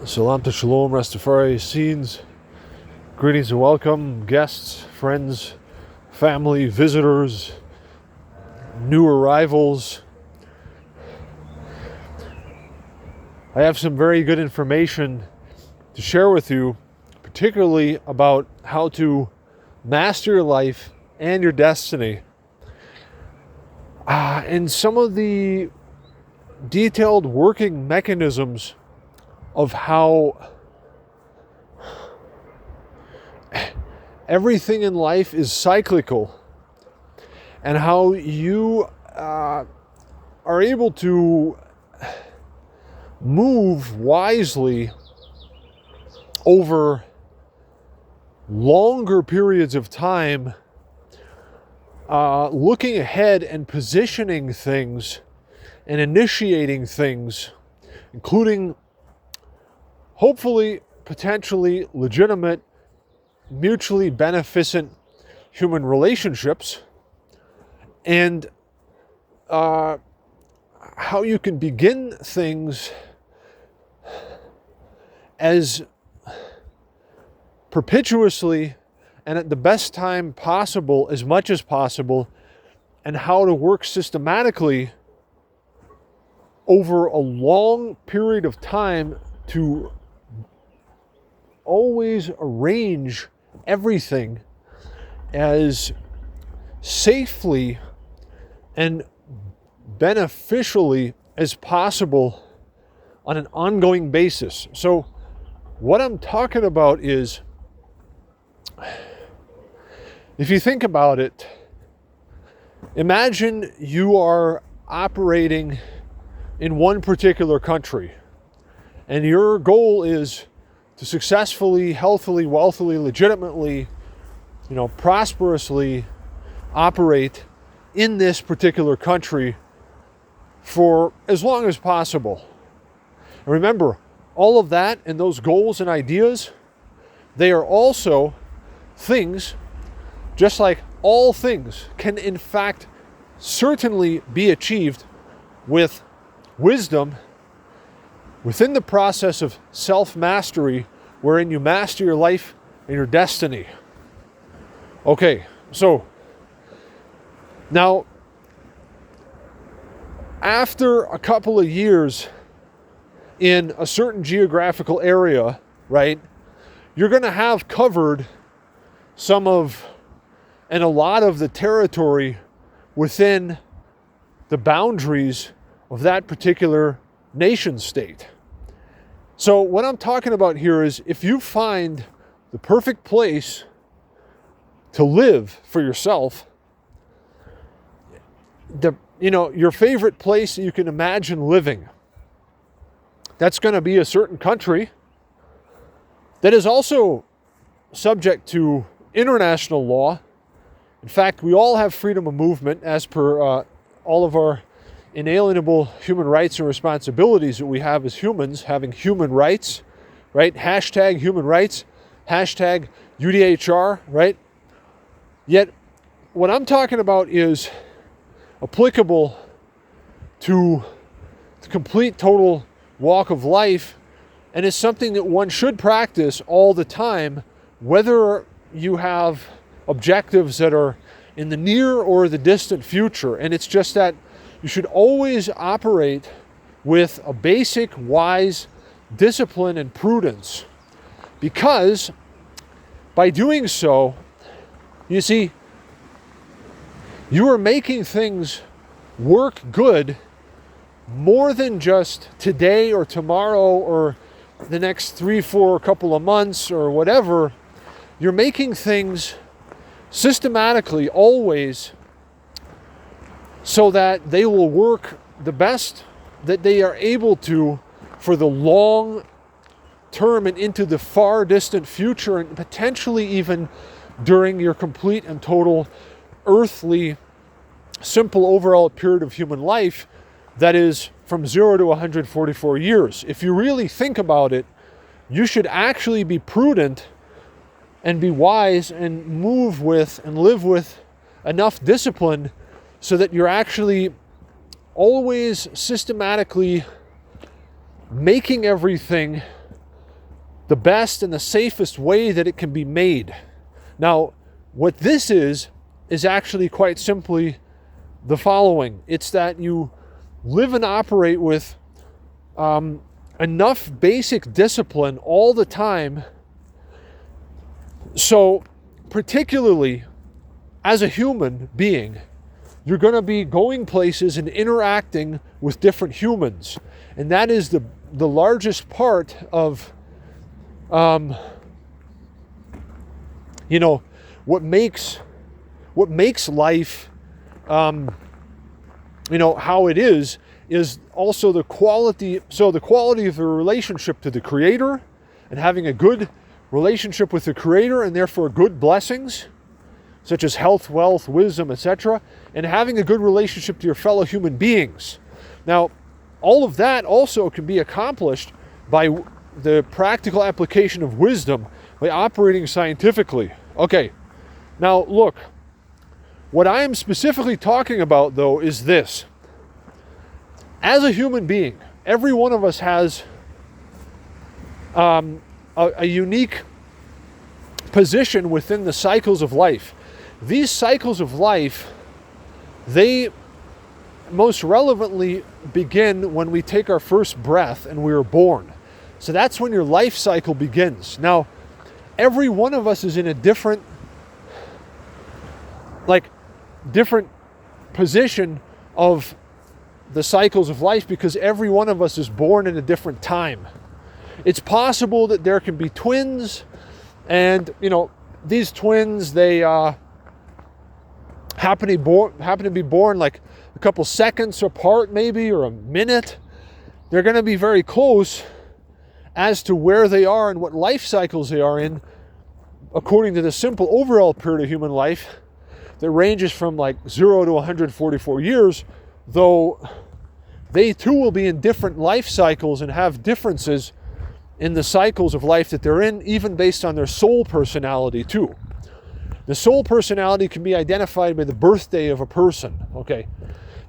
Salam to Shalom, Rastafari, scenes, greetings and welcome, guests, friends, family, visitors, new arrivals. I have some very good information to share with you, particularly about how to master your life and your destiny. And some of the detailed working mechanisms of how everything in life is cyclical and how you are able to move wisely over longer periods of time, looking ahead and positioning things and initiating things, including hopefully, potentially legitimate, mutually beneficent human relationships, and how you can begin things as perpetuously and at the best time possible, as much as possible, and how to work systematically over a long period of time to always arrange everything as safely and beneficially as possible on an ongoing basis. So what I'm talking about is, if you think about it, imagine you are operating in one particular country and your goal is to successfully, healthily, wealthily, legitimately, prosperously operate in this particular country for as long as possible. And remember, all of that and those goals and ideas, they are also things, just like all things can in fact certainly be achieved with wisdom within the process of self-mastery, wherein you master your life and your destiny. Okay, so now, after a couple of years in a certain geographical area, right, you're going to have covered some of and a lot of the territory within the boundaries of that particular nation state. So what I'm talking about here is, if you find the perfect place to live for yourself, your favorite place that you can imagine living, that's going to be a certain country that is also subject to international law. In fact, we all have freedom of movement as per all of our inalienable human rights and responsibilities that we have as humans, having human rights, right? Hashtag human rights, hashtag UDHR, right? Yet, what I'm talking about is applicable to the complete, total walk of life, and is something that one should practice all the time, whether you have objectives that are in the near or the distant future. And it's just that you should always operate with a basic, wise discipline and prudence, because by doing so, you see, you are making things work good more than just today or tomorrow or the next 3-4 couple of months or whatever. You're making things systematically always so that they will work the best that they are able to for the long term and into the far distant future, and potentially even during your complete and total earthly, simple overall period of human life that is from 0 to 144 years. If you really think about it, you should actually be prudent and be wise and move with and live with enough discipline so that you're actually always systematically making everything the best and the safest way that it can be made. Now, what this is actually quite simply the following. It's that you live and operate with enough basic discipline all the time. So, particularly as a human being, you're going to be going places and interacting with different humans. And that is the largest part of, what makes life, how it is also the quality. So the quality of the relationship to the Creator, and having a good relationship with the Creator, and therefore good blessings, such as health, wealth, wisdom, etc., and having a good relationship to your fellow human beings. Now, all of that also can be accomplished by the practical application of wisdom, by operating scientifically. Okay, now look, what I am specifically talking about, though, is this. As a human being, every one of us has a unique position within the cycles of life. These cycles of life, they most relevantly begin when we take our first breath and we are born. So that's when your life cycle begins. Now, every one of us is in a different position of the cycles of life, because every one of us is born in a different time. It's possible that there can be twins, and these twins, they happen to be born like a couple seconds apart, maybe, or a minute. They're going to be very close as to where they are and what life cycles they are in, according to the simple overall period of human life that ranges from like 0 to 144 years, though they too will be in different life cycles and have differences in the cycles of life that they're in, even based on their soul personality too. The soul personality can be identified by the birthday of a person, okay?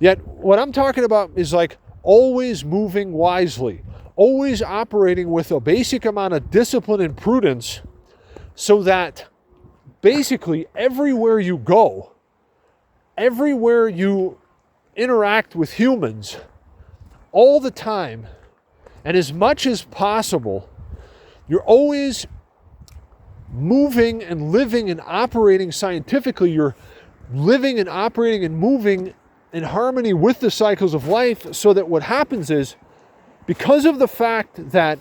Yet what I'm talking about is like always moving wisely, always operating with a basic amount of discipline and prudence, so that basically everywhere you go, everywhere you interact with humans, all the time, and as much as possible, you're always moving and living and operating scientifically. You're living and operating and moving in harmony with the cycles of life, so that what happens is, because of the fact that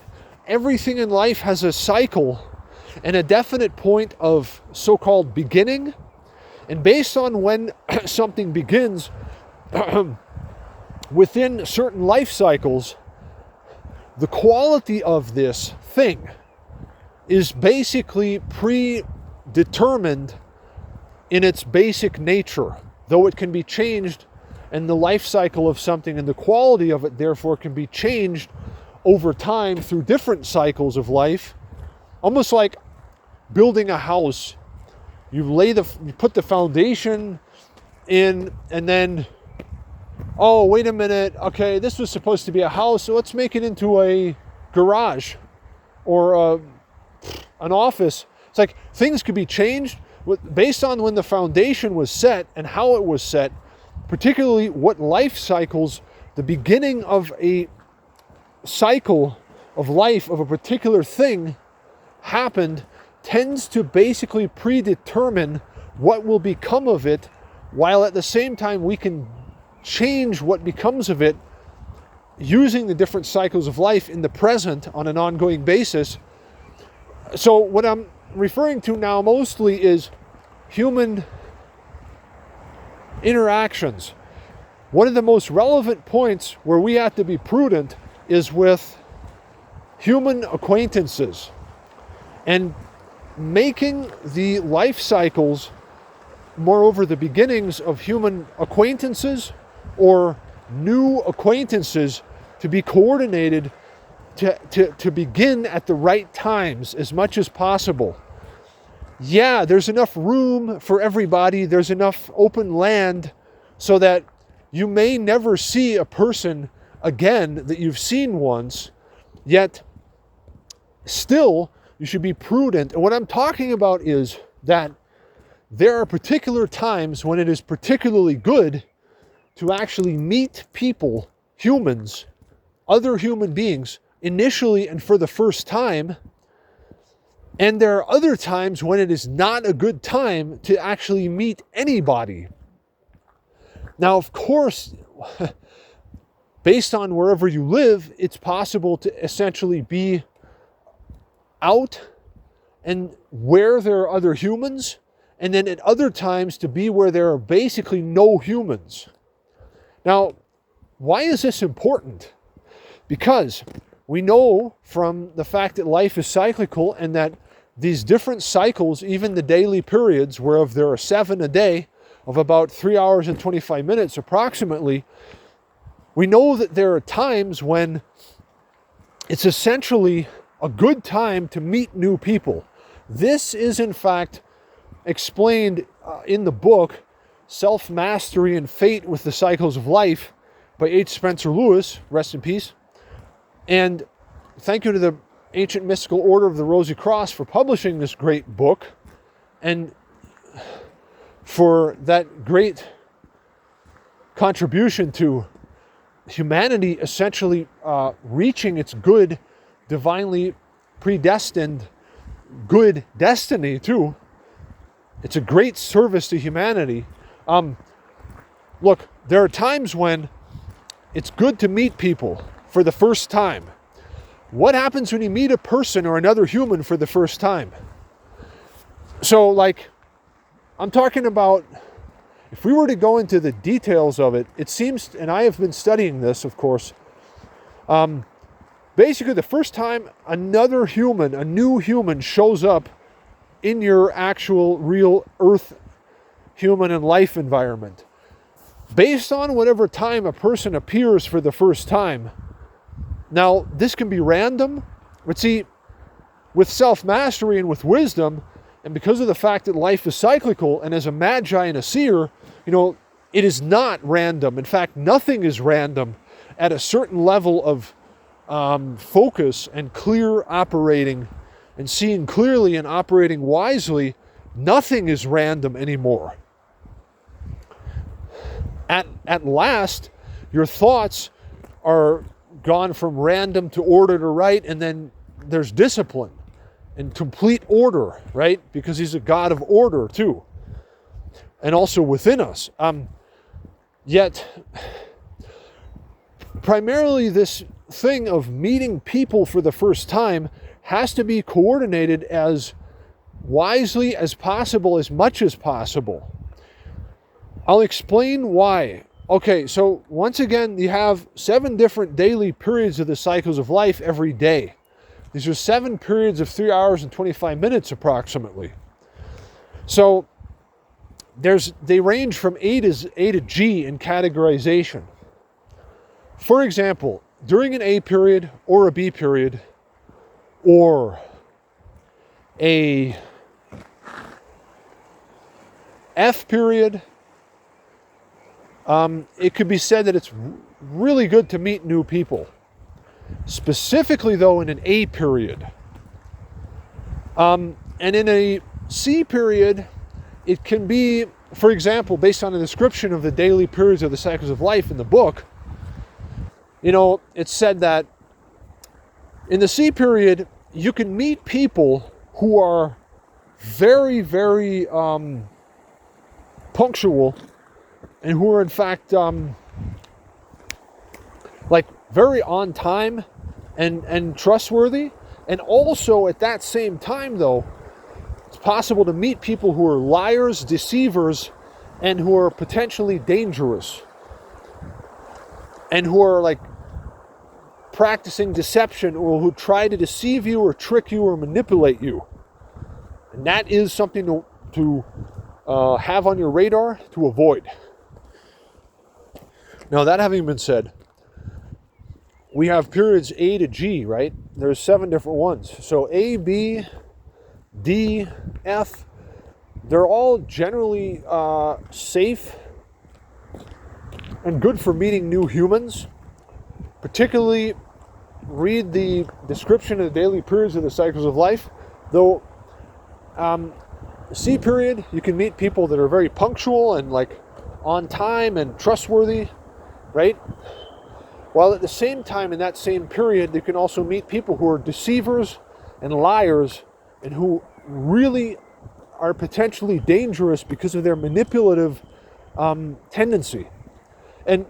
everything in life has a cycle and a definite point of so-called beginning, and based on when something begins within certain life cycles, the quality of this thing is basically predetermined in its basic nature, though it can be changed, and the life cycle of something and the quality of it therefore can be changed over time through different cycles of life. Almost like building a house. You put the foundation in, and then, oh, wait a minute, okay, this was supposed to be a house, so let's make it into a garage or an office. It's like things could be changed based on when the foundation was set and how it was set, particularly what life cycles, the beginning of a cycle of life of a particular thing happened, tends to basically predetermine what will become of it, while at the same time we can change what becomes of it using the different cycles of life in the present on an ongoing basis. So what I'm referring to now mostly is human interactions. One of the most relevant points where we have to be prudent is with human acquaintances, and making the life cycles, moreover the beginnings of human acquaintances or new acquaintances, to be coordinated to begin at the right times as much as possible. Yeah, there's enough room for everybody, there's enough open land so that you may never see a person again that you've seen once, yet still, you should be prudent. And what I'm talking about is that there are particular times when it is particularly good to actually meet people, humans, other human beings, initially and for the first time. And there are other times when it is not a good time to actually meet anybody. Now, of course, based on wherever you live, it's possible to essentially be out and where there are other humans, and then at other times to be where there are basically no humans. Now, why is this important? Because we know from the fact that life is cyclical and that these different cycles, even the daily periods, whereof there are 7 a day of about 3 hours and 25 minutes approximately, we know that there are times when it's essentially a good time to meet new people. This is in fact explained in the book Self-Mastery and Fate with the Cycles of Life by H. Spencer Lewis, rest in peace. And thank you to the Ancient Mystical Order of the Rosy Cross for publishing this great book and for that great contribution to humanity essentially reaching its good, divinely predestined, good destiny too. It's a great service to humanity. Look, there are times when it's good to meet people for the first time. What happens when you meet a person or another human for the first time? So, like, I'm talking about, if we were to go into the details of it, it seems, and I have been studying this, of course, basically the first time another human, a new human shows up in your actual real earth human and life environment, based on whatever time a person appears for the first time. Now, this can be random, but see, with self-mastery and with wisdom, and because of the fact that life is cyclical, and as a magi and a seer, it is not random. In fact, nothing is random at a certain level of focus and clear operating and seeing clearly and operating wisely. Nothing is random anymore. At last, your thoughts are gone from random to order to right, and then there's discipline and complete order, right? Because he's a God of order too, and also within us. Yet, primarily this thing of meeting people for the first time has to be coordinated as wisely as possible, as much as possible. I'll explain why. Okay, so once again, you have 7 different daily periods of the cycles of life every day. These are 7 periods of 3 hours and 25 minutes approximately. So they range from A to G in categorization. For example, during an A period or a B period or a F period, it could be said that it's really good to meet new people. Specifically, though, in an A period. And in a C period, it can be, for example, based on a description of the daily periods of the cycles of life in the book, it's said that in the C period, you can meet people who are very, very punctual and who are in fact very on time and trustworthy. And also at that same time, though, it's possible to meet people who are liars, deceivers, and who are potentially dangerous, and who are practicing deception, or who try to deceive you or trick you or manipulate you. And that is something to have on your radar to avoid. Now, that having been said, we have periods A to G, right? There's 7 different ones. So A, B, D, F, they're all generally safe and good for meeting new humans, particularly read the description of the daily periods of the cycles of life. Though C period, you can meet people that are very punctual and like on time and trustworthy, right? While at the same time, in that same period, you can also meet people who are deceivers and liars and who really are potentially dangerous because of their manipulative tendency. And,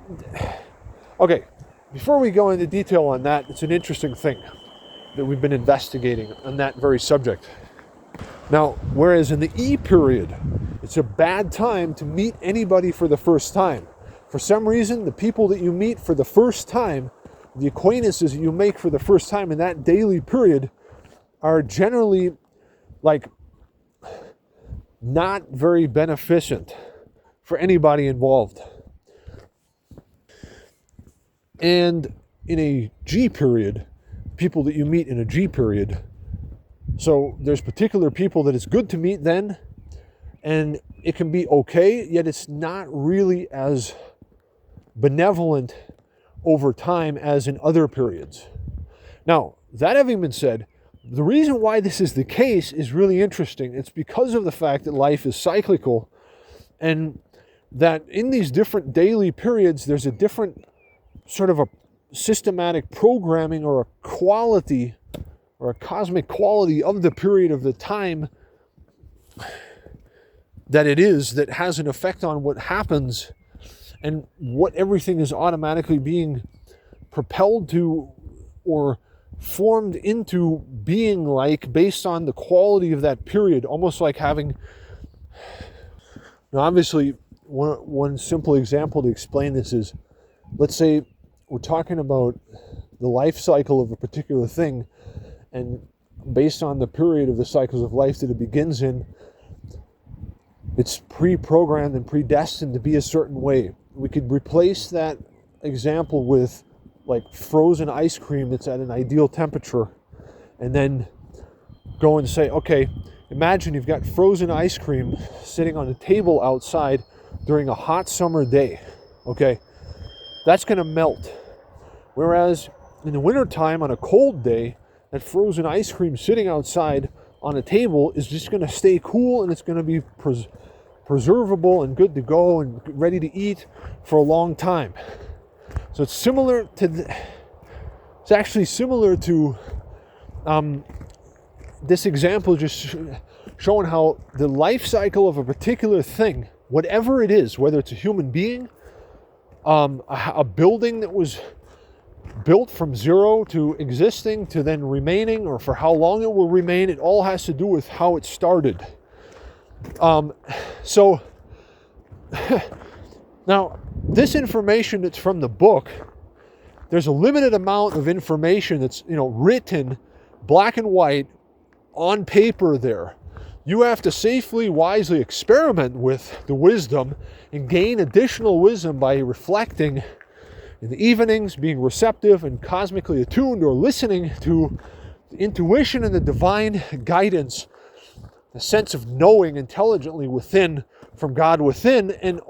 okay, before we go into detail on that, it's an interesting thing that we've been investigating on that very subject. Now, whereas in the E period, it's a bad time to meet anybody for the first time. For some reason, the people that you meet for the first time, the acquaintances that you make for the first time in that daily period are generally like not very beneficent for anybody involved. And in a G period, people that you meet in a G period, so there's particular people that it's good to meet then, and it can be okay, yet it's not really as benevolent over time as in other periods. Now, that having been said, the reason why this is the case is really interesting. It's because of the fact that life is cyclical, and that in these different daily periods, there's a different sort of a systematic programming or a quality or a cosmic quality of the period of the time that it is that has an effect on what happens and what everything is automatically being propelled to or formed into being like based on the quality of that period. Almost like having, now obviously one simple example to explain this is, let's say we're talking about the life cycle of a particular thing, and based on the period of the cycles of life that it begins in, it's pre-programmed and predestined to be a certain way. We could replace that example with like frozen ice cream that's at an ideal temperature, and then go and say, okay, imagine you've got frozen ice cream sitting on a table outside during a hot summer day. Okay, that's going to melt. Whereas in the wintertime on a cold day, that frozen ice cream sitting outside on a table is just going to stay cool, and it's going to be preservable and good to go and ready to eat for a long time. So it's similar to it's actually similar to this example, just showing how the life cycle of a particular thing, whatever it is, whether it's a human being, a building that was built from zero to existing to then remaining, or for how long it will remain, it all has to do with how it started. So now this information that's from the book, there's a limited amount of information that's, written black and white on paper there. You have to safely, wisely experiment with the wisdom and gain additional wisdom by reflecting in the evenings, being receptive and cosmically attuned, or listening to the intuition and the divine guidance, the sense of knowing intelligently within, from God within, and